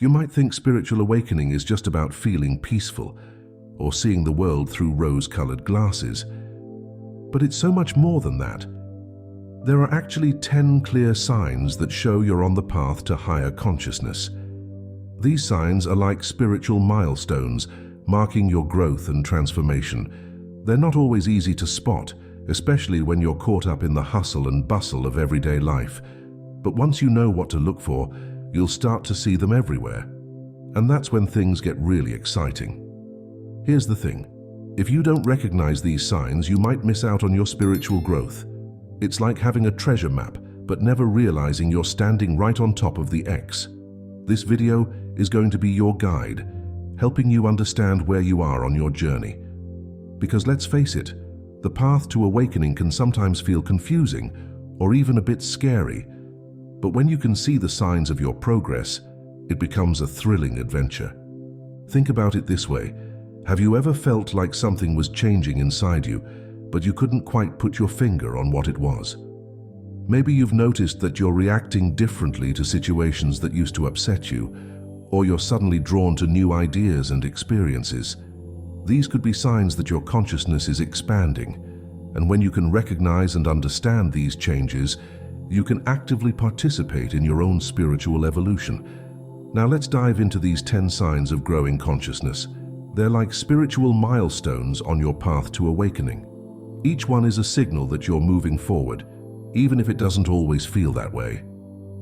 You might think spiritual awakening is just about feeling peaceful or seeing the world through rose-colored glasses. But it's so much more than that. There are actually 10 clear signs that show you're on the path to higher consciousness. These signs are like spiritual milestones, marking your growth and transformation. They're not always easy to spot, especially when you're caught up in the hustle and bustle of everyday life. But once you know what to look for, you'll start to see them everywhere. And that's when things get really exciting. Here's the thing. If you don't recognize these signs, you might miss out on your spiritual growth. It's like having a treasure map, but never realizing you're standing right on top of the X. This video is going to be your guide, helping you understand where you are on your journey. Because let's face it, the path to awakening can sometimes feel confusing or even a bit scary. But when you can see the signs of your progress, it becomes a thrilling adventure. Think about it this way. Have you ever felt like something was changing inside you, but you couldn't quite put your finger on what it was? Maybe you've noticed that you're reacting differently to situations that used to upset you, or you're suddenly drawn to new ideas and experiences. These could be signs that your consciousness is expanding, and when you can recognize and understand these changes, you can actively participate in your own spiritual evolution. Now let's dive into these 10 signs of growing consciousness. They're like spiritual milestones on your path to awakening. Each one is a signal that you're moving forward, even if it doesn't always feel that way.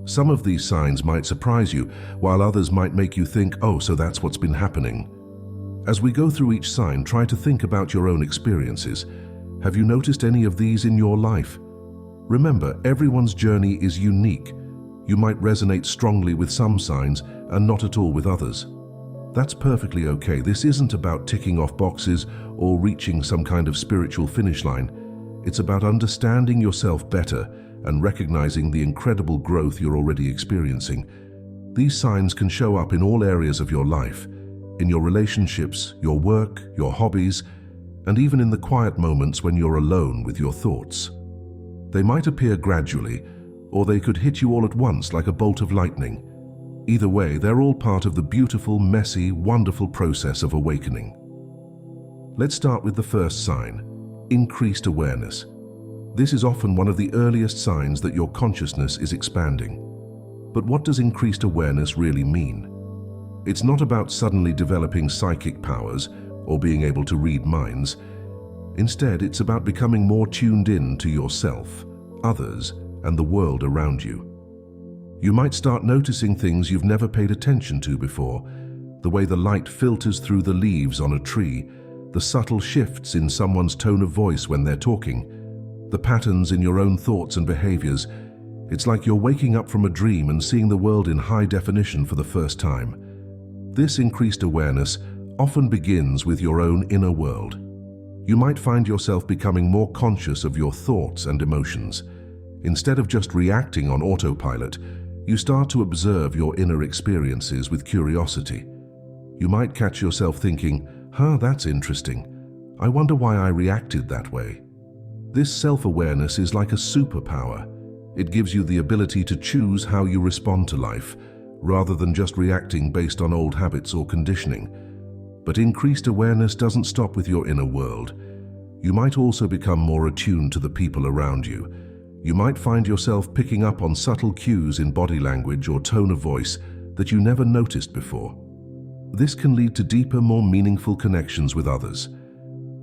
Some of these signs might surprise you, while others might make you think, oh, so that's what's been happening. As we go through each sign, try to think about your own experiences. Have you noticed any of these in your life? Remember, everyone's journey is unique. You might resonate strongly with some signs and not at all with others. That's perfectly okay. This isn't about ticking off boxes or reaching some kind of spiritual finish line. It's about understanding yourself better and recognizing the incredible growth you're already experiencing. These signs can show up in all areas of your life, in your relationships, your work, your hobbies, and even in the quiet moments when you're alone with your thoughts. They might appear gradually, or they could hit you all at once like a bolt of lightning. Either way, they're all part of the beautiful, messy, wonderful process of awakening. Let's start with the first sign, increased awareness. This is often one of the earliest signs that your consciousness is expanding. But what does increased awareness really mean? It's not about suddenly developing psychic powers or being able to read minds. Instead, it's about becoming more tuned in to yourself, others, and the world around you. You might start noticing things you've never paid attention to before, the way the light filters through the leaves on a tree, the subtle shifts in someone's tone of voice when they're talking, the patterns in your own thoughts and behaviors. It's like you're waking up from a dream and seeing the world in high definition for the first time. This increased awareness often begins with your own inner world. You might find yourself becoming more conscious of your thoughts and emotions. Instead of just reacting on autopilot, you start to observe your inner experiences with curiosity. You might catch yourself thinking, that's interesting. I wonder why I reacted that way. This self-awareness is like a superpower. It gives you the ability to choose how you respond to life, rather than just reacting based on old habits or conditioning. But increased awareness doesn't stop with your inner world. You might also become more attuned to the people around you. You might find yourself picking up on subtle cues in body language or tone of voice that you never noticed before. This can lead to deeper, more meaningful connections with others.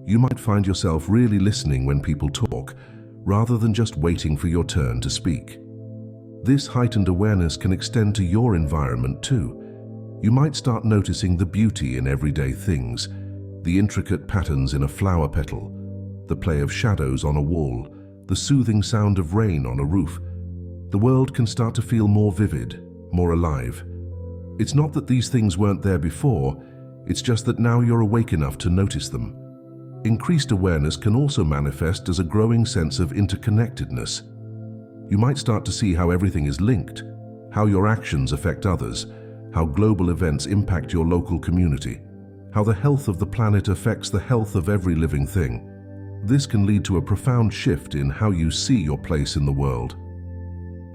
You might find yourself really listening when people talk, rather than just waiting for your turn to speak. This heightened awareness can extend to your environment too. You might start noticing the beauty in everyday things, the intricate patterns in a flower petal, the play of shadows on a wall, the soothing sound of rain on a roof. The world can start to feel more vivid, more alive. It's not that these things weren't there before, it's just that now you're awake enough to notice them. Increased awareness can also manifest as a growing sense of interconnectedness. You might start to see how everything is linked, how your actions affect others, how global events impact your local community, how the health of the planet affects the health of every living thing. This can lead to a profound shift in how you see your place in the world.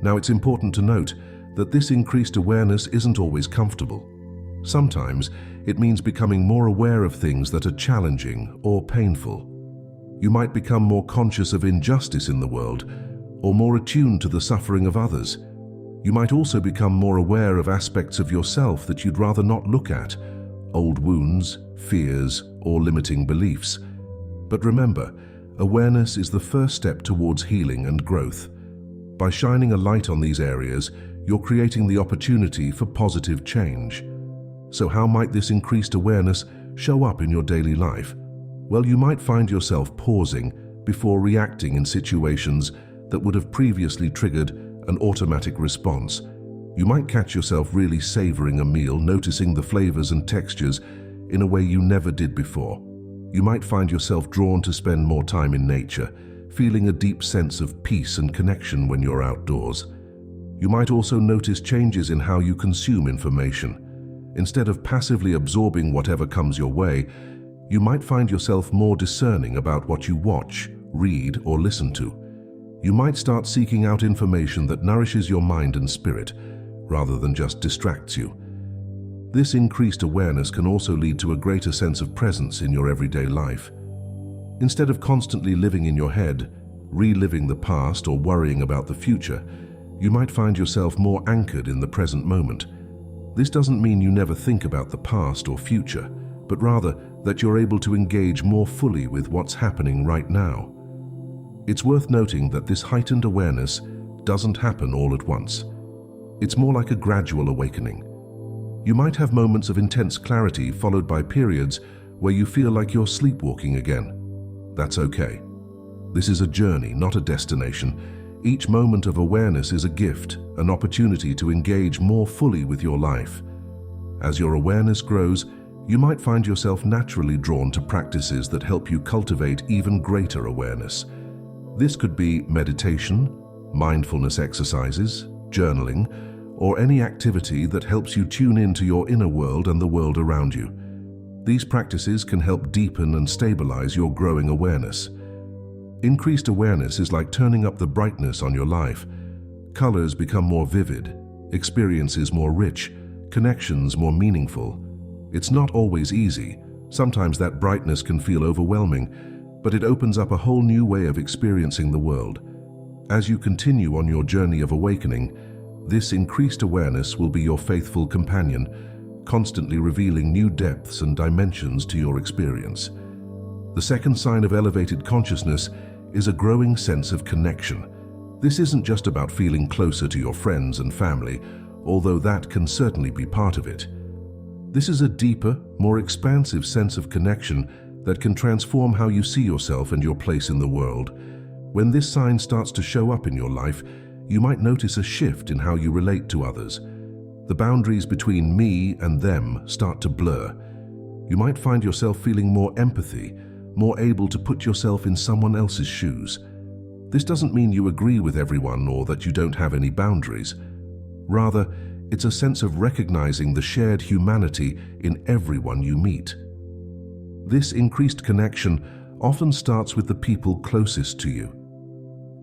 Now, it's important to note that this increased awareness isn't always comfortable. Sometimes it means becoming more aware of things that are challenging or painful. You might become more conscious of injustice in the world, or more attuned to the suffering of others. You might also become more aware of aspects of yourself that you'd rather not look at, old wounds, fears, or limiting beliefs. But remember, awareness is the first step towards healing and growth. By shining a light on these areas, you're creating the opportunity for positive change. So how might this increased awareness show up in your daily life? Well, you might find yourself pausing before reacting in situations that would have previously triggered an automatic response. You might catch yourself really savoring a meal, noticing the flavors and textures in a way you never did before. You might find yourself drawn to spend more time in nature, feeling a deep sense of peace and connection when you're outdoors. You might also notice changes in how you consume information. Instead of passively absorbing whatever comes your way, you might find yourself more discerning about what you watch, read, or listen to. You might start seeking out information that nourishes your mind and spirit, rather than just distracts you. This increased awareness can also lead to a greater sense of presence in your everyday life. Instead of constantly living in your head, reliving the past, or worrying about the future, you might find yourself more anchored in the present moment. This doesn't mean you never think about the past or future, but rather that you're able to engage more fully with what's happening right now. It's worth noting that this heightened awareness doesn't happen all at once. It's more like a gradual awakening. You might have moments of intense clarity followed by periods where you feel like you're sleepwalking again. That's okay. This is a journey, not a destination. Each moment of awareness is a gift, an opportunity to engage more fully with your life. As your awareness grows, you might find yourself naturally drawn to practices that help you cultivate even greater awareness. This could be meditation, mindfulness exercises, journaling, or any activity that helps you tune into your inner world and the world around you. These practices can help deepen and stabilize your growing awareness. Increased awareness is like turning up the brightness on your life. Colors become more vivid, experiences more rich, connections more meaningful. It's not always easy. Sometimes that brightness can feel overwhelming, but it opens up a whole new way of experiencing the world. As you continue on your journey of awakening, this increased awareness will be your faithful companion, constantly revealing new depths and dimensions to your experience. The second sign of elevated consciousness is a growing sense of connection. This isn't just about feeling closer to your friends and family, although that can certainly be part of it. This is a deeper, more expansive sense of connection that can transform how you see yourself and your place in the world. When this sign starts to show up in your life, you might notice a shift in how you relate to others. The boundaries between me and them start to blur. You might find yourself feeling more empathy, more able to put yourself in someone else's shoes. This doesn't mean you agree with everyone or that you don't have any boundaries. Rather, it's a sense of recognizing the shared humanity in everyone you meet. This increased connection often starts with the people closest to you.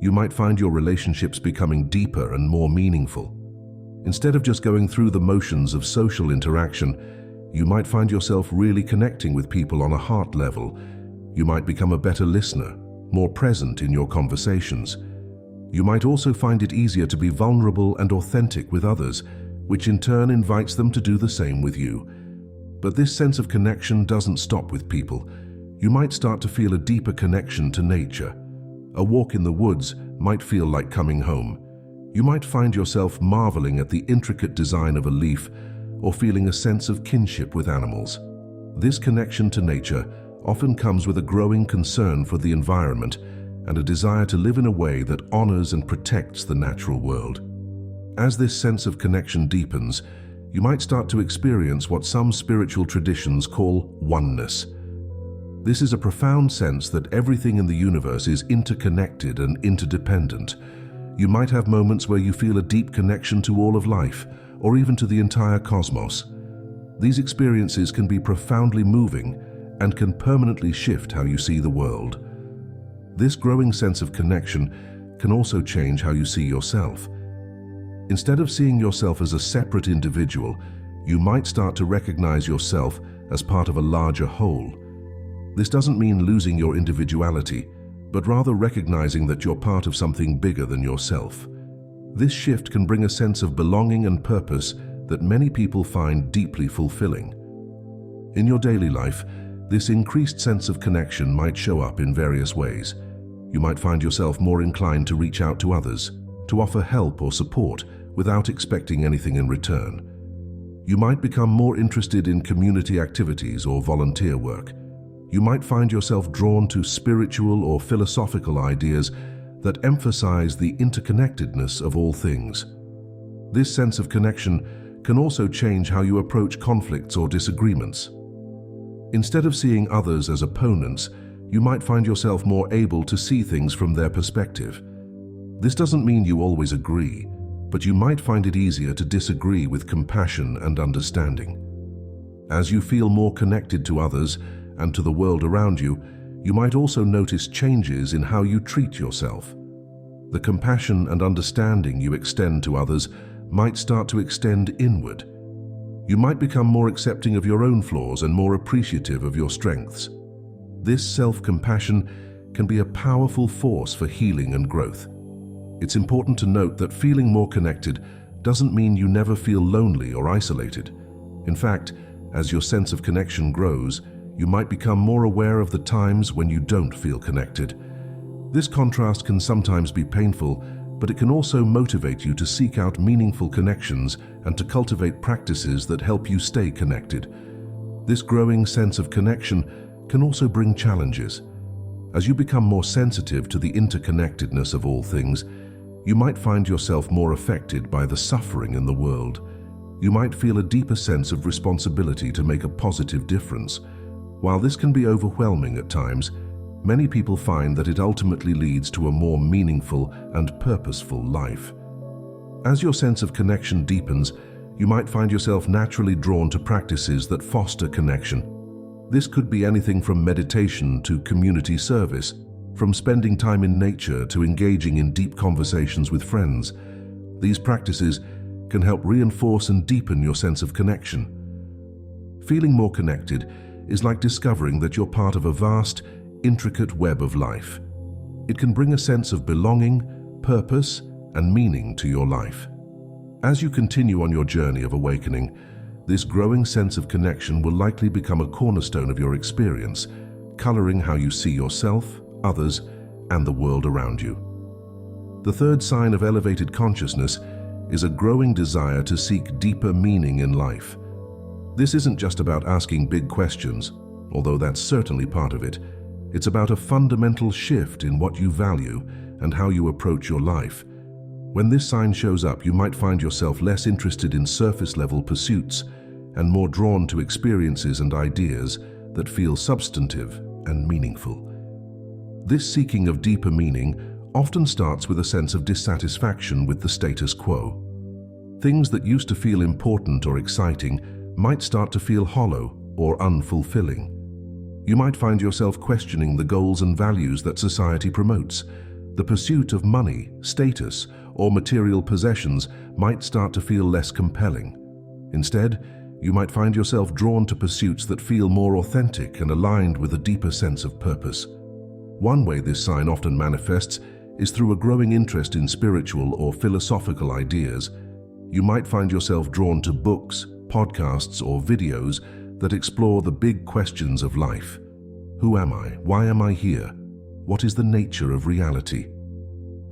You might find your relationships becoming deeper and more meaningful. Instead of just going through the motions of social interaction, you might find yourself really connecting with people on a heart level. You might become a better listener, more present in your conversations. You might also find it easier to be vulnerable and authentic with others, which in turn invites them to do the same with you. But this sense of connection doesn't stop with people. You might start to feel a deeper connection to nature. A walk in the woods might feel like coming home. You might find yourself marveling at the intricate design of a leaf or feeling a sense of kinship with animals. This connection to nature often comes with a growing concern for the environment and a desire to live in a way that honors and protects the natural world. As this sense of connection deepens, you might start to experience what some spiritual traditions call oneness. This is a profound sense that everything in the universe is interconnected and interdependent. You might have moments where you feel a deep connection to all of life, or even to the entire cosmos. These experiences can be profoundly moving and can permanently shift how you see the world. This growing sense of connection can also change how you see yourself. Instead of seeing yourself as a separate individual, you might start to recognize yourself as part of a larger whole. This doesn't mean losing your individuality, but rather recognizing that you're part of something bigger than yourself. This shift can bring a sense of belonging and purpose that many people find deeply fulfilling. In your daily life, this increased sense of connection might show up in various ways. You might find yourself more inclined to reach out to others, to offer help or support without expecting anything in return. You might become more interested in community activities or volunteer work. You might find yourself drawn to spiritual or philosophical ideas that emphasize the interconnectedness of all things. This sense of connection can also change how you approach conflicts or disagreements. Instead of seeing others as opponents, you might find yourself more able to see things from their perspective. This doesn't mean you always agree, but you might find it easier to disagree with compassion and understanding. As you feel more connected to others and to the world around you, you might also notice changes in how you treat yourself. The compassion and understanding you extend to others might start to extend inward. You might become more accepting of your own flaws and more appreciative of your strengths. This self-compassion can be a powerful force for healing and growth. It's important to note that feeling more connected doesn't mean you never feel lonely or isolated. In fact, as your sense of connection grows, you might become more aware of the times when you don't feel connected. This contrast can sometimes be painful, but it can also motivate you to seek out meaningful connections and to cultivate practices that help you stay connected. This growing sense of connection can also bring challenges. As you become more sensitive to the interconnectedness of all things, you might find yourself more affected by the suffering in the world. You might feel a deeper sense of responsibility to make a positive difference. While this can be overwhelming at times, many people find that it ultimately leads to a more meaningful and purposeful life. As your sense of connection deepens, you might find yourself naturally drawn to practices that foster connection. This could be anything from meditation to community service, from spending time in nature to engaging in deep conversations with friends. These practices can help reinforce and deepen your sense of connection. Feeling more connected is like discovering that you're part of a vast, intricate web of life. It can bring a sense of belonging, purpose, and meaning to your life. As you continue on your journey of awakening, this growing sense of connection will likely become a cornerstone of your experience, coloring how you see yourself, others, and the world around you. The third sign of elevated consciousness is a growing desire to seek deeper meaning in life. This isn't just about asking big questions, although that's certainly part of it. It's about a fundamental shift in what you value and how you approach your life. When this sign shows up, you might find yourself less interested in surface-level pursuits and more drawn to experiences and ideas that feel substantive and meaningful. This seeking of deeper meaning often starts with a sense of dissatisfaction with the status quo. Things that used to feel important or exciting might start to feel hollow or unfulfilling. You might find yourself questioning the goals and values that society promotes. The pursuit of money, status, or material possessions might start to feel less compelling. Instead, you might find yourself drawn to pursuits that feel more authentic and aligned with a deeper sense of purpose. One way this sign often manifests is through a growing interest in spiritual or philosophical ideas. You might find yourself drawn to books, podcasts, or videos that explore the big questions of life. Who am I? Why am I here? What is the nature of reality?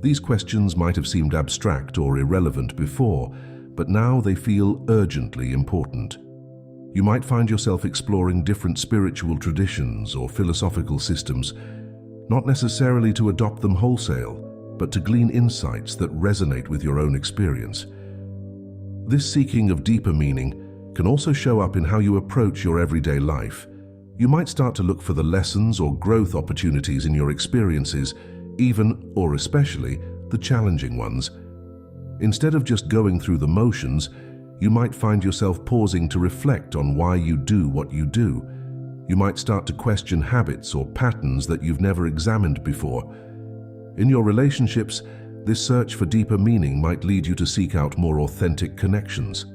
These questions might have seemed abstract or irrelevant before, but now they feel urgently important. You might find yourself exploring different spiritual traditions or philosophical systems, not necessarily to adopt them wholesale, but to glean insights that resonate with your own experience. This seeking of deeper meaning can also show up in how you approach your everyday life. You might start to look for the lessons or growth opportunities in your experiences, even or especially the challenging ones. Instead of just going through the motions, you might find yourself pausing to reflect on why you do what you do. You might start to question habits or patterns that you've never examined before. In your relationships, This search for deeper meaning might lead you to seek out more authentic connections.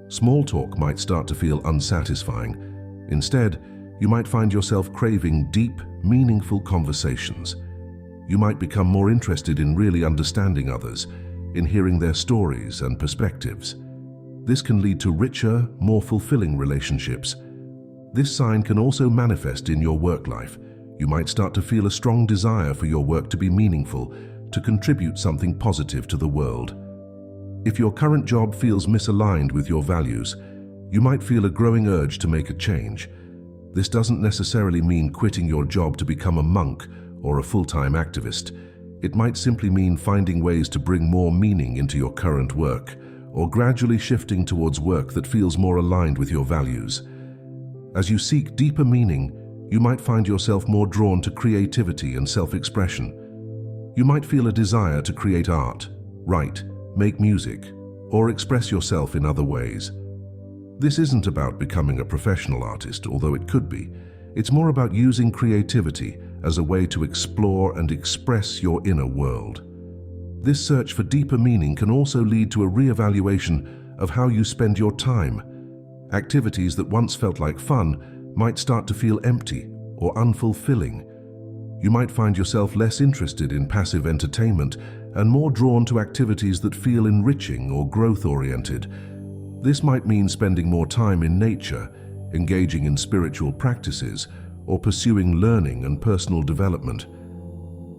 Small talk might start to feel unsatisfying. Instead, you might find yourself craving deep, meaningful conversations. You might become more interested in really understanding others, in hearing their stories and perspectives. This can lead to richer, more fulfilling relationships. This sign can also manifest in your work life. You might start to feel a strong desire for your work to be meaningful, to contribute something positive to the world. If your current job feels misaligned with your values, you might feel a growing urge to make a change. This doesn't necessarily mean quitting your job to become a monk or a full-time activist. It might simply mean finding ways to bring more meaning into your current work, or gradually shifting towards work that feels more aligned with your values. As you seek deeper meaning, you might find yourself more drawn to creativity and self-expression. You might feel a desire to create art, write, make music, or express yourself in other ways. This isn't about becoming a professional artist, although it could be. It's more about using creativity as a way to explore and express your inner world. This search for deeper meaning can also lead to a re-evaluation of how you spend your time. Activities that once felt like fun might start to feel empty or unfulfilling. You might find yourself less interested in passive entertainment and more drawn to activities that feel enriching or growth-oriented. This might mean spending more time in nature, engaging in spiritual practices, or pursuing learning and personal development.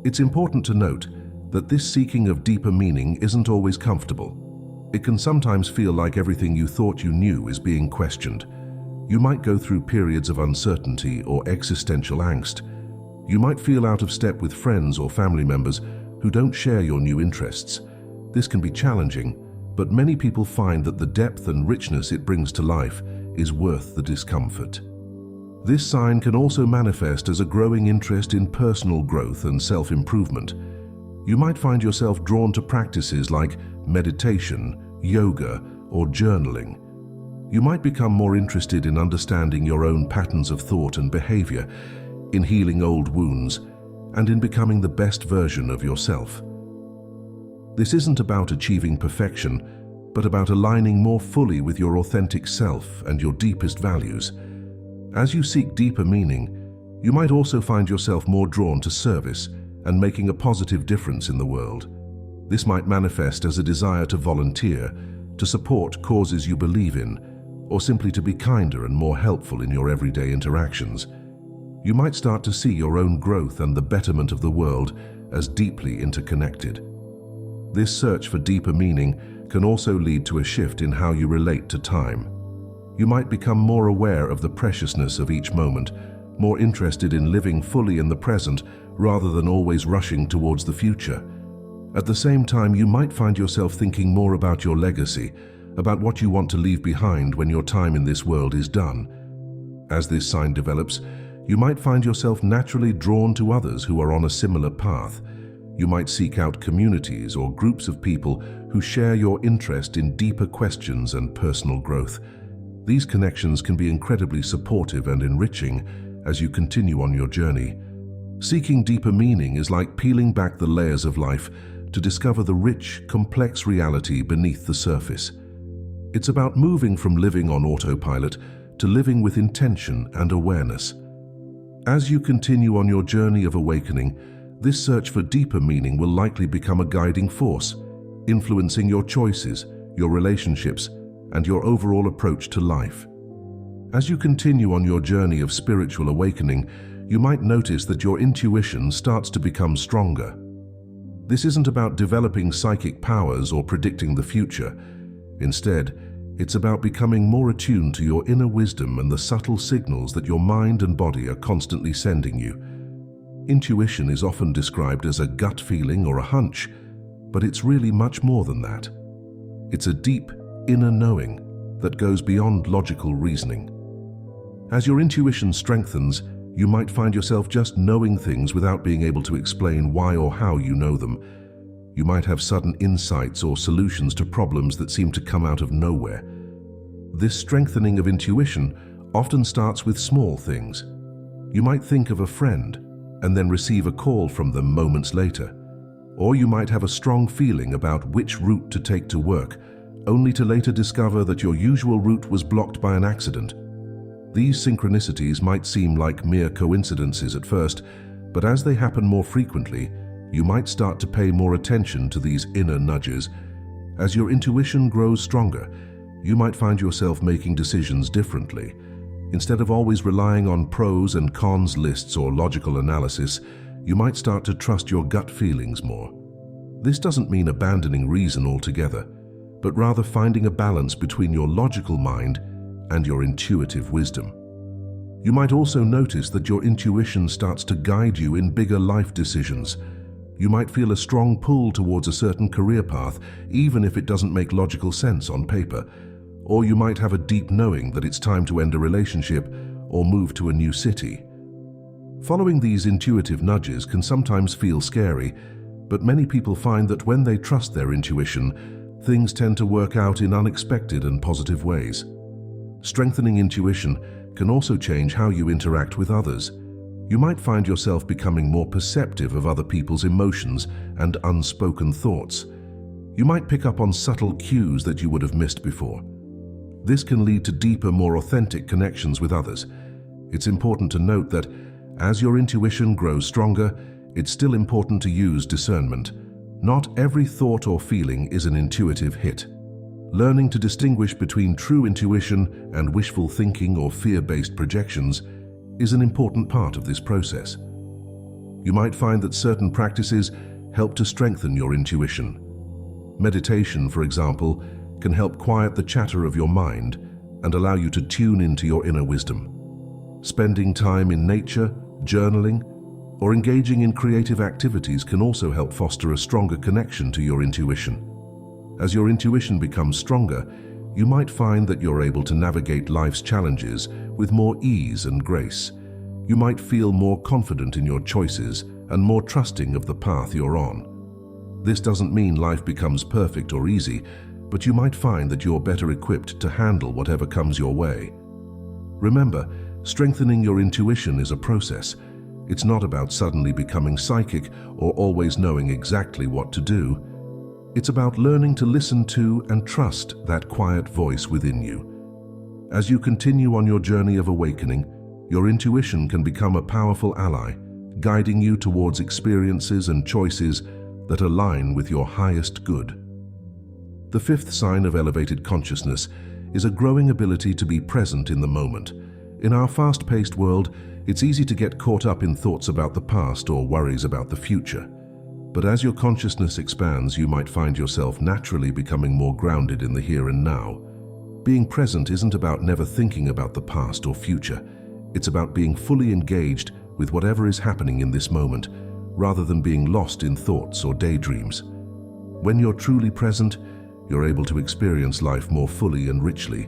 It's important to note that this seeking of deeper meaning isn't always comfortable. It can sometimes feel like everything you thought you knew is being questioned. You might go through periods of uncertainty or existential angst. You might feel out of step with friends or family members who don't share your new interests. This can be challenging, but many people find that the depth and richness it brings to life is worth the discomfort. This sign can also manifest as a growing interest in personal growth and self-improvement. You might find yourself drawn to practices like meditation, yoga, or journaling. You might become more interested in understanding your own patterns of thought and behavior, in healing old wounds, and in becoming the best version of yourself. This isn't about achieving perfection, but about aligning more fully with your authentic self and your deepest values. As you seek deeper meaning, you might also find yourself more drawn to service and making a positive difference in the world. This might manifest as a desire to volunteer, to support causes you believe in, or simply to be kinder and more helpful in your everyday interactions. You might start to see your own growth and the betterment of the world as deeply interconnected. This search for deeper meaning can also lead to a shift in how you relate to time. You might become more aware of the preciousness of each moment, more interested in living fully in the present rather than always rushing towards the future. At the same time, you might find yourself thinking more about your legacy, about what you want to leave behind when your time in this world is done. As this sign develops, you might find yourself naturally drawn to others who are on a similar path. You might seek out communities or groups of people who share your interest in deeper questions and personal growth. These connections can be incredibly supportive and enriching as you continue on your journey. Seeking deeper meaning is like peeling back the layers of life to discover the rich, complex reality beneath the surface. It's about moving from living on autopilot to living with intention and awareness. As you continue on your journey of awakening, this search for deeper meaning will likely become a guiding force, influencing your choices, your relationships, and your overall approach to life. As you continue on your journey of spiritual awakening, you might notice that your intuition starts to become stronger. This isn't about developing psychic powers or predicting the future. Instead, it's about becoming more attuned to your inner wisdom and the subtle signals that your mind and body are constantly sending you. Intuition is often described as a gut feeling or a hunch, but it's really much more than that. It's a deep, inner knowing that goes beyond logical reasoning. As your intuition strengthens, you might find yourself just knowing things without being able to explain why or how you know them. You might have sudden insights or solutions to problems that seem to come out of nowhere. This strengthening of intuition often starts with small things. You might think of a friend and then receive a call from them moments later. Or you might have a strong feeling about which route to take to work, only to later discover that your usual route was blocked by an accident. These synchronicities might seem like mere coincidences at first, but as they happen more frequently, you might start to pay more attention to these inner nudges. As your intuition grows stronger, you might find yourself making decisions differently. Instead of always relying on pros and cons lists or logical analysis, you might start to trust your gut feelings more. This doesn't mean abandoning reason altogether, but rather finding a balance between your logical mind and your intuitive wisdom. You might also notice that your intuition starts to guide you in bigger life decisions. You might feel a strong pull towards a certain career path, even if it doesn't make logical sense on paper. Or you might have a deep knowing that it's time to end a relationship or move to a new city. Following these intuitive nudges can sometimes feel scary, but many people find that when they trust their intuition, things tend to work out in unexpected and positive ways. Strengthening intuition can also change how you interact with others. You might find yourself becoming more perceptive of other people's emotions and unspoken thoughts. You might pick up on subtle cues that you would have missed before. This can lead to deeper, more authentic connections with others. It's important to note that as your intuition grows stronger, it's still important to use discernment. Not every thought or feeling is an intuitive hit. Learning to distinguish between true intuition and wishful thinking or fear-based projections is an important part of this process. You might find that certain practices help to strengthen your intuition. Meditation, for example, can help quiet the chatter of your mind and allow you to tune into your inner wisdom. Spending time in nature, journaling, or engaging in creative activities can also help foster a stronger connection to your intuition. As your intuition becomes stronger, you might find that you're able to navigate life's challenges with more ease and grace. You might feel more confident in your choices and more trusting of the path you're on. This doesn't mean life becomes perfect or easy, but you might find that you're better equipped to handle whatever comes your way. Remember, strengthening your intuition is a process. It's not about suddenly becoming psychic or always knowing exactly what to do. It's about learning to listen to and trust that quiet voice within you. As you continue on your journey of awakening, your intuition can become a powerful ally, guiding you towards experiences and choices that align with your highest good. The fifth sign of elevated consciousness is a growing ability to be present in the moment. In our fast-paced world, it's easy to get caught up in thoughts about the past or worries about the future. But as your consciousness expands, you might find yourself naturally becoming more grounded in the here and now. Being present isn't about never thinking about the past or future. It's about being fully engaged with whatever is happening in this moment, rather than being lost in thoughts or daydreams. When you're truly present, you're able to experience life more fully and richly.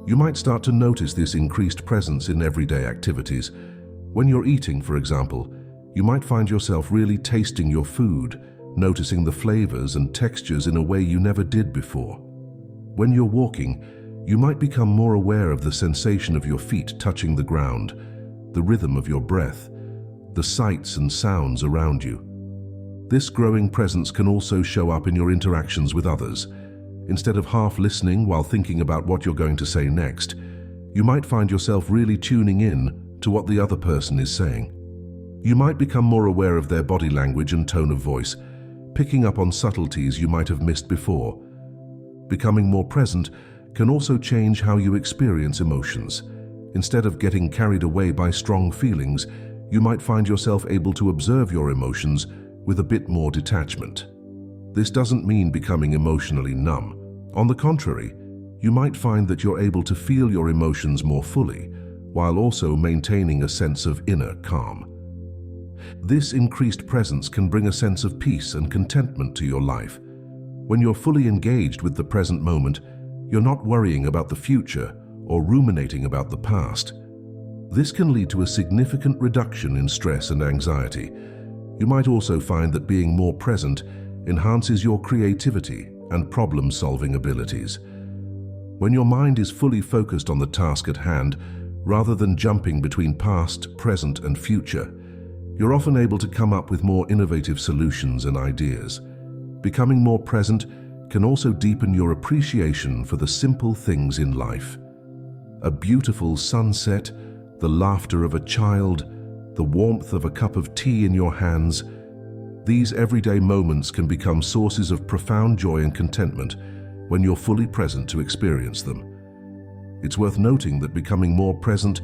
You might start to notice this increased presence in everyday activities. When you're eating, for example, you might find yourself really tasting your food, noticing the flavors and textures in a way you never did before. When you're walking, you might become more aware of the sensation of your feet touching the ground, the rhythm of your breath, the sights and sounds around you. This growing presence can also show up in your interactions with others. Instead of half listening while thinking about what you're going to say next, you might find yourself really tuning in to what the other person is saying. You might become more aware of their body language and tone of voice, picking up on subtleties you might have missed before. Becoming more present can also change how you experience emotions. Instead of getting carried away by strong feelings, you might find yourself able to observe your emotions with a bit more detachment. This doesn't mean becoming emotionally numb. On the contrary, you might find that you're able to feel your emotions more fully, while also maintaining a sense of inner calm. This increased presence can bring a sense of peace and contentment to your life. When you're fully engaged with the present moment, you're not worrying about the future or ruminating about the past. This can lead to a significant reduction in stress and anxiety. You might also find that being more present enhances your creativity and problem-solving abilities. When your mind is fully focused on the task at hand, rather than jumping between past, present, and future, You're often able to come up with more innovative solutions and ideas. Becoming more present can also deepen your appreciation for the simple things in life. A beautiful sunset, the laughter of a child, the warmth of a cup of tea in your hands. These everyday moments can become sources of profound joy and contentment when you're fully present to experience them. It's worth noting that becoming more present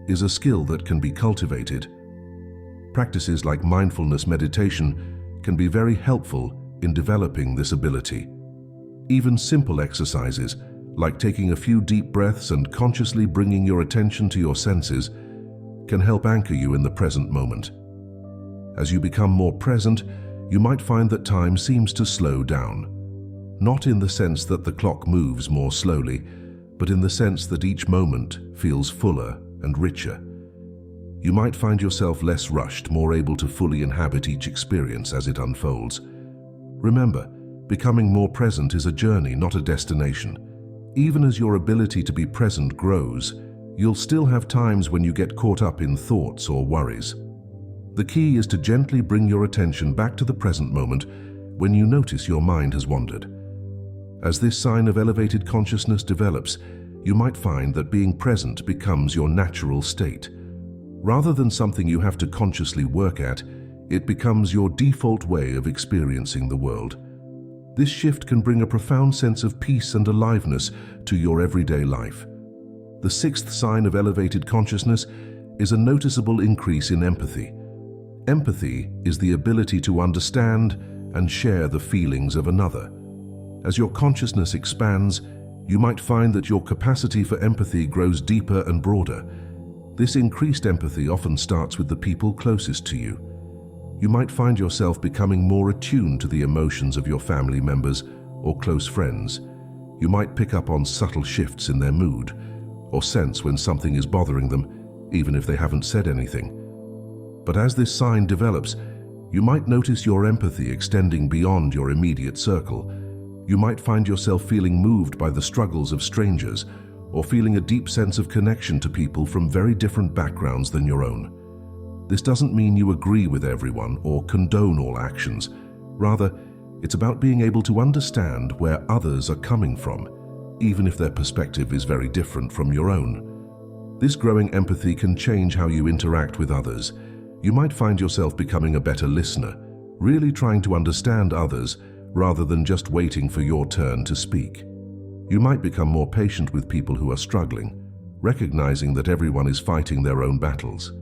is a skill that can be cultivated. Practices like mindfulness meditation can be very helpful in developing this ability. Even simple exercises, like taking a few deep breaths and consciously bringing your attention to your senses, can help anchor you in the present moment. As you become more present, you might find that time seems to slow down. Not in the sense that the clock moves more slowly, but in the sense that each moment feels fuller and richer. You might find yourself less rushed, more able to fully inhabit each experience as it unfolds. Remember, becoming more present is a journey, not a destination. Even as your ability to be present grows, you'll still have times when you get caught up in thoughts or worries. The key is to gently bring your attention back to the present moment when you notice your mind has wandered. As this sign of elevated consciousness develops, you might find that being present becomes your natural state. Rather than something you have to consciously work at, it becomes your default way of experiencing the world. This shift can bring a profound sense of peace and aliveness to your everyday life. The sixth sign of elevated consciousness is a noticeable increase in empathy. Empathy is the ability to understand and share the feelings of another. As your consciousness expands, you might find that your capacity for empathy grows deeper and broader. This increased empathy often starts with the people closest to you. You might find yourself becoming more attuned to the emotions of your family members or close friends. You might pick up on subtle shifts in their mood, or sense when something is bothering them, even if they haven't said anything. But as this sign develops, you might notice your empathy extending beyond your immediate circle. You might find yourself feeling moved by the struggles of strangers, or feeling a deep sense of connection to people from very different backgrounds than your own. This doesn't mean you agree with everyone or condone all actions. Rather, it's about being able to understand where others are coming from, even if their perspective is very different from your own. This growing empathy can change how you interact with others. You might find yourself becoming a better listener, really trying to understand others rather than just waiting for your turn to speak. You might become more patient with people who are struggling, recognizing that everyone is fighting their own battles.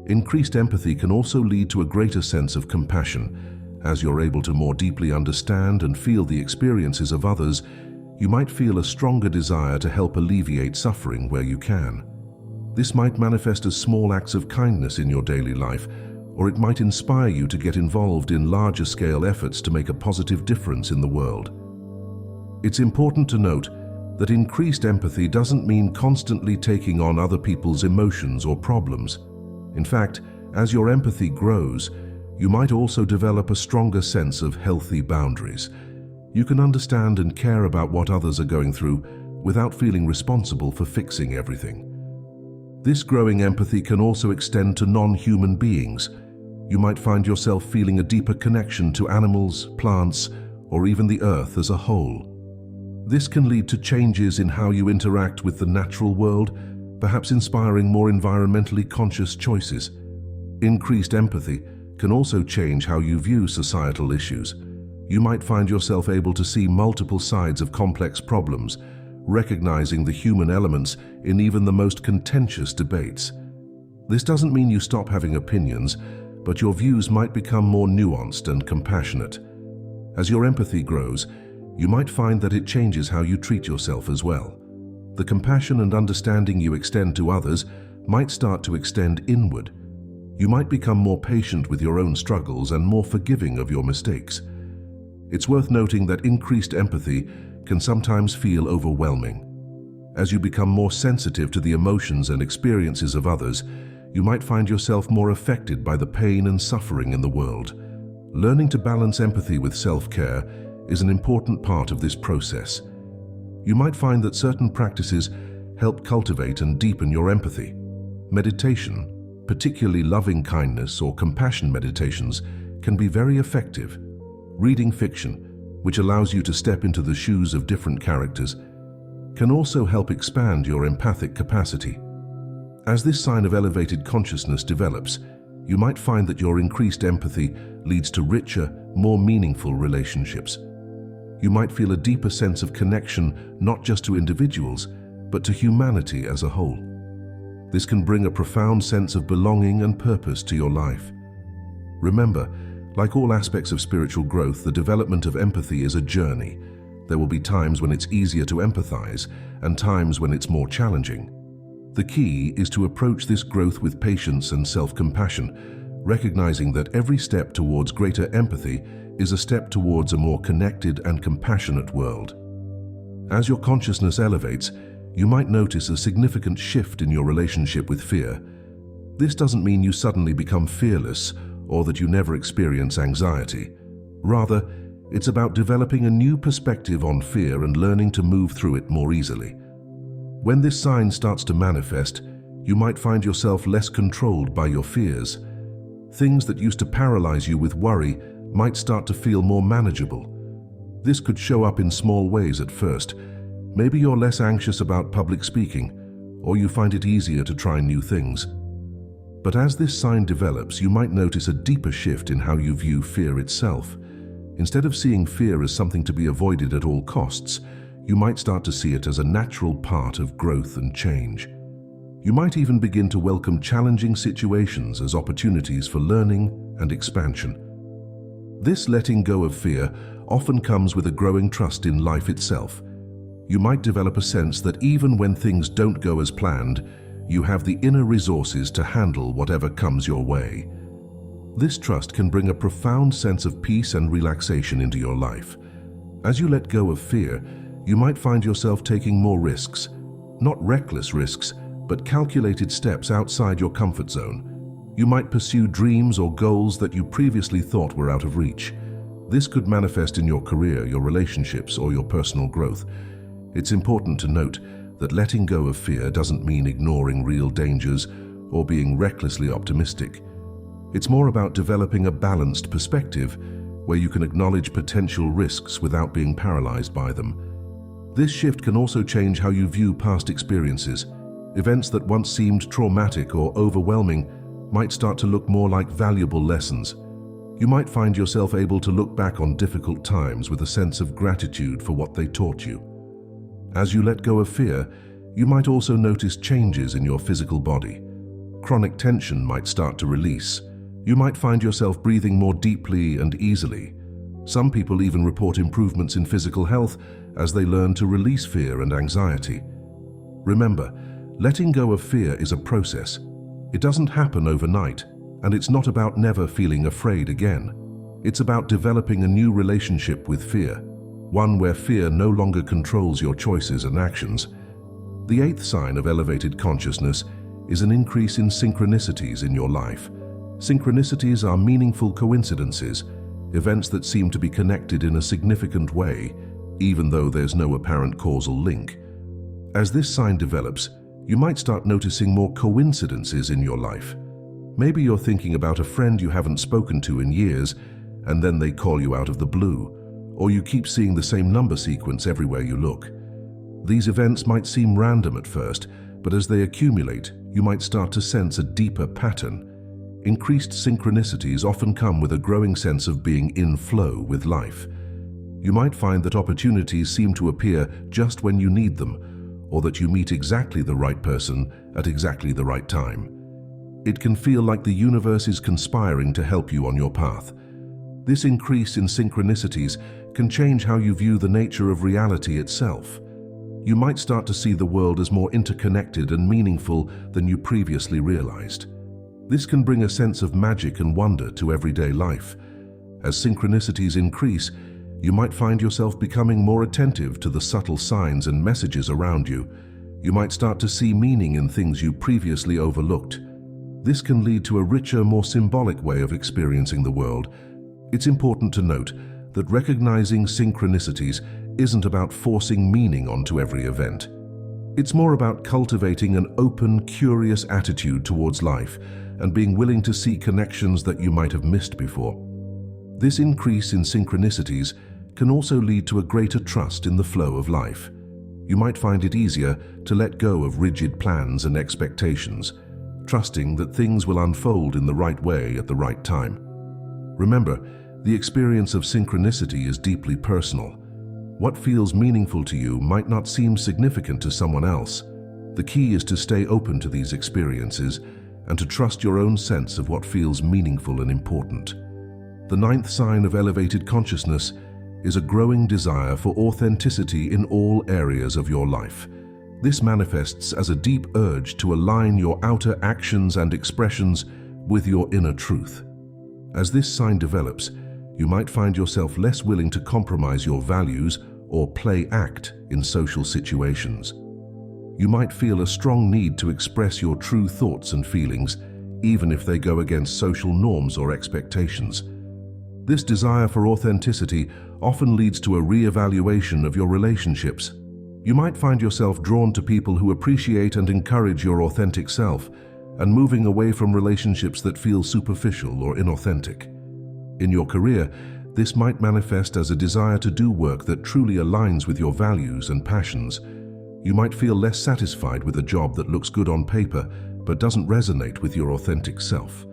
Increased empathy can also lead to a greater sense of compassion. As you're able to more deeply understand and feel the experiences of others, you might feel a stronger desire to help alleviate suffering where you can. This might manifest as small acts of kindness in your daily life, or it might inspire you to get involved in larger-scale efforts to make a positive difference in the world. It's important to note that increased empathy doesn't mean constantly taking on other people's emotions or problems. In fact, as your empathy grows, you might also develop a stronger sense of healthy boundaries. You can understand and care about what others are going through without feeling responsible for fixing everything. This growing empathy can also extend to non-human beings. You might find yourself feeling a deeper connection to animals, plants, or even the earth as a whole. This can lead to changes in how you interact with the natural world, perhaps inspiring more environmentally conscious choices. Increased empathy can also change how you view societal issues. You might find yourself able to see multiple sides of complex problems, recognizing the human elements in even the most contentious debates. This doesn't mean you stop having opinions, but your views might become more nuanced and compassionate. As your empathy grows, you might find that it changes how you treat yourself as well. The compassion and understanding you extend to others might start to extend inward. You might become more patient with your own struggles and more forgiving of your mistakes. It's worth noting that increased empathy can sometimes feel overwhelming. As you become more sensitive to the emotions and experiences of others, you might find yourself more affected by the pain and suffering in the world. Learning to balance empathy with self-care is an important part of this process. You might find that certain practices help cultivate and deepen your empathy. Meditation, particularly loving kindness or compassion meditations, can be very effective. Reading fiction, which allows you to step into the shoes of different characters, can also help expand your empathic capacity. As this sign of elevated consciousness develops, you might find that your increased empathy leads to richer, more meaningful relationships. You might feel a deeper sense of connection not just to individuals, but to humanity as a whole. This can bring a profound sense of belonging and purpose to your life. Remember, like all aspects of spiritual growth, the development of empathy is a journey. There will be times when it's easier to empathize and times when it's more challenging. The key is to approach this growth with patience and self-compassion, recognizing that every step towards greater empathy is a step towards a more connected and compassionate world. As your consciousness elevates, you might notice a significant shift in your relationship with fear. This doesn't mean you suddenly become fearless or that you never experience anxiety. Rather, it's about developing a new perspective on fear and learning to move through it more easily. When this sign starts to manifest, you might find yourself less controlled by your fears. Things that used to paralyze you with worry might start to feel more manageable. This could show up in small ways at first. Maybe you're less anxious about public speaking, or you find it easier to try new things. But as this sign develops, you might notice a deeper shift in how you view fear itself. Instead of seeing fear as something to be avoided at all costs, you might start to see it as a natural part of growth and change. You might even begin to welcome challenging situations as opportunities for learning and expansion. This letting go of fear often comes with a growing trust in life itself. You might develop a sense that even when things don't go as planned, you have the inner resources to handle whatever comes your way. This trust can bring a profound sense of peace and relaxation into your life. As you let go of fear, you might find yourself taking more risks, not reckless risks, but calculated steps outside your comfort zone. You might pursue dreams or goals that you previously thought were out of reach. This could manifest in your career, your relationships, or your personal growth. It's important to note that letting go of fear doesn't mean ignoring real dangers or being recklessly optimistic. It's more about developing a balanced perspective where you can acknowledge potential risks without being paralyzed by them. This shift can also change how you view past experiences. Events that once seemed traumatic or overwhelming might start to look more like valuable lessons. You might find yourself able to look back on difficult times with a sense of gratitude for what they taught you. As you let go of fear, you might also notice changes in your physical body. Chronic tension might start to release. You might find yourself breathing more deeply and easily. Some people even report improvements in physical health as they learn to release fear and anxiety. Remember, letting go of fear is a process. It doesn't happen overnight, and it's not about never feeling afraid again. It's about developing a new relationship with fear, one where fear no longer controls your choices and actions. The eighth sign of elevated consciousness is an increase in synchronicities in your life. Synchronicities are meaningful coincidences, events that seem to be connected in a significant way, even though there's no apparent causal link. As this sign develops, you might start noticing more coincidences in your life. Maybe you're thinking about a friend you haven't spoken to in years, and then they call you out of the blue, or you keep seeing the same number sequence everywhere you look. These events might seem random at first, but as they accumulate, you might start to sense a deeper pattern. Increased synchronicities often come with a growing sense of being in flow with life. You might find that opportunities seem to appear just when you need them, or that you meet exactly the right person at exactly the right time. It can feel like the universe is conspiring to help you on your path. This increase in synchronicities can change how you view the nature of reality itself. You might start to see the world as more interconnected and meaningful than you previously realized. This can bring a sense of magic and wonder to everyday life. As synchronicities increase, you might find yourself becoming more attentive to the subtle signs and messages around you. You might start to see meaning in things you previously overlooked. This can lead to a richer, more symbolic way of experiencing the world. It's important to note that recognizing synchronicities isn't about forcing meaning onto every event. It's more about cultivating an open, curious attitude towards life and being willing to see connections that you might have missed before. This increase in synchronicities can also lead to a greater trust in the flow of life. You might find it easier to let go of rigid plans and expectations, trusting that things will unfold in the right way at the right time. Remember, the experience of synchronicity is deeply personal. What feels meaningful to you might not seem significant to someone else. The key is to stay open to these experiences and to trust your own sense of what feels meaningful and important. The ninth sign of elevated consciousness is a growing desire for authenticity in all areas of your life. This manifests as a deep urge to align your outer actions and expressions with your inner truth. As this sign develops, you might find yourself less willing to compromise your values or play act in social situations. You might feel a strong need to express your true thoughts and feelings, even if they go against social norms or expectations. This desire for authenticity often leads to a re-evaluation of your relationships. You might find yourself drawn to people who appreciate and encourage your authentic self, and moving away from relationships that feel superficial or inauthentic. In your career, this might manifest as a desire to do work that truly aligns with your values and passions. You might feel less satisfied with a job that looks good on paper but doesn't resonate with your authentic self.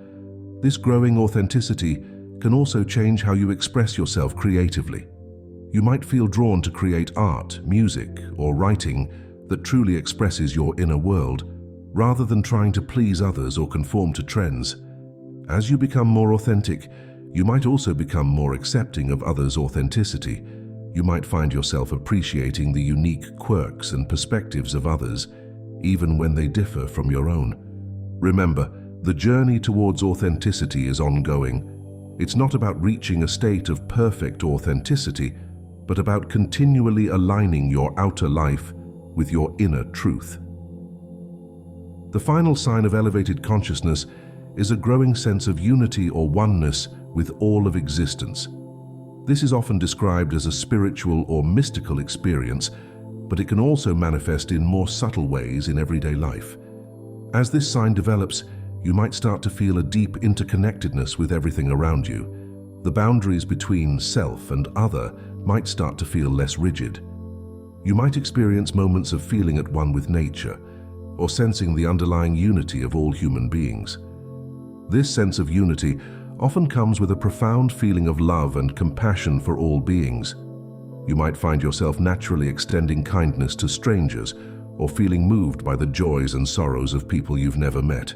This growing authenticity can also change how you express yourself creatively. You might feel drawn to create art, music, or writing that truly expresses your inner world, rather than trying to please others or conform to trends. As you become more authentic, you might also become more accepting of others' authenticity. You might find yourself appreciating the unique quirks and perspectives of others, even when they differ from your own. Remember, the journey towards authenticity is ongoing. It's not about reaching a state of perfect authenticity, but about continually aligning your outer life with your inner truth. The final sign of elevated consciousness is a growing sense of unity or oneness with all of existence. This is often described as a spiritual or mystical experience, but it can also manifest in more subtle ways in everyday life. As this sign develops, you might start to feel a deep interconnectedness with everything around you. The boundaries between self and other might start to feel less rigid. You might experience moments of feeling at one with nature, or sensing the underlying unity of all human beings. This sense of unity often comes with a profound feeling of love and compassion for all beings. You might find yourself naturally extending kindness to strangers, or feeling moved by the joys and sorrows of people you've never met.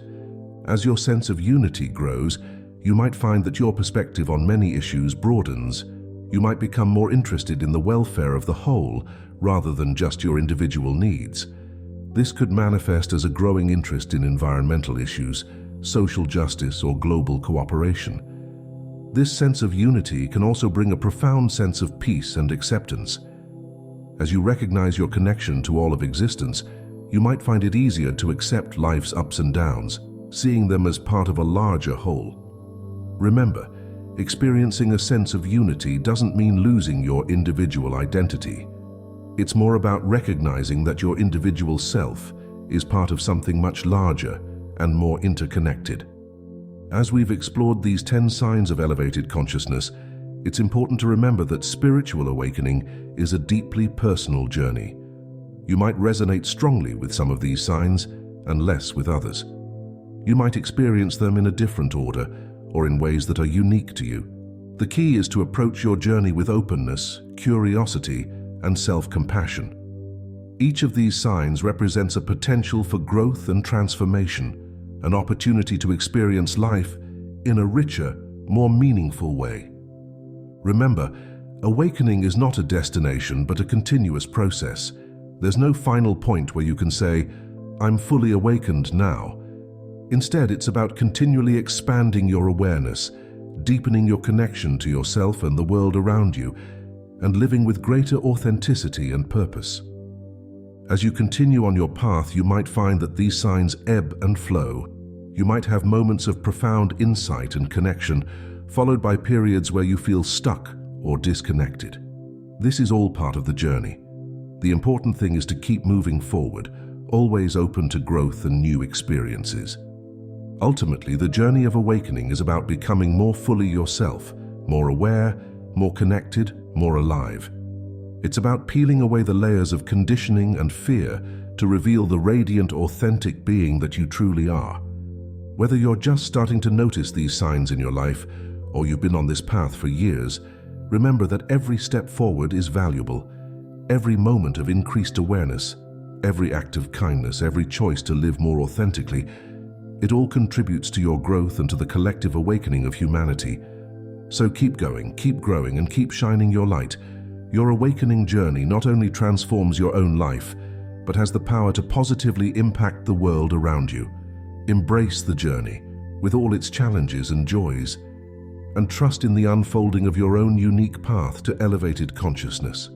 As your sense of unity grows, you might find that your perspective on many issues broadens. You might become more interested in the welfare of the whole rather than just your individual needs. This could manifest as a growing interest in environmental issues, social justice, or global cooperation. This sense of unity can also bring a profound sense of peace and acceptance. As you recognize your connection to all of existence, you might find it easier to accept life's ups and downs, seeing them as part of a larger whole. Remember, experiencing a sense of unity doesn't mean losing your individual identity. It's more about recognizing that your individual self is part of something much larger and more interconnected. As we've explored these 10 signs of elevated consciousness, it's important to remember that spiritual awakening is a deeply personal journey. You might resonate strongly with some of these signs and less with others. You might experience them in a different order or in ways that are unique to you. The key is to approach your journey with openness, curiosity, and self-compassion. Each of these signs represents a potential for growth and transformation, an opportunity to experience life in a richer, more meaningful way. Remember, awakening is not a destination but a continuous process. There's no final point where you can say, "I'm fully awakened now." Instead, it's about continually expanding your awareness, deepening your connection to yourself and the world around you, and living with greater authenticity and purpose. As you continue on your path, you might find that these signs ebb and flow. You might have moments of profound insight and connection, followed by periods where you feel stuck or disconnected. This is all part of the journey. The important thing is to keep moving forward, always open to growth and new experiences. Ultimately, the journey of awakening is about becoming more fully yourself, more aware, more connected, more alive. It's about peeling away the layers of conditioning and fear to reveal the radiant, authentic being that you truly are. Whether you're just starting to notice these signs in your life, or you've been on this path for years, remember that every step forward is valuable. Every moment of increased awareness, every act of kindness, every choice to live more authentically, it all contributes to your growth and to the collective awakening of humanity. So keep going, keep growing, and keep shining your light. Your awakening journey not only transforms your own life, but has the power to positively impact the world around you. Embrace the journey, with all its challenges and joys, and trust in the unfolding of your own unique path to elevated consciousness.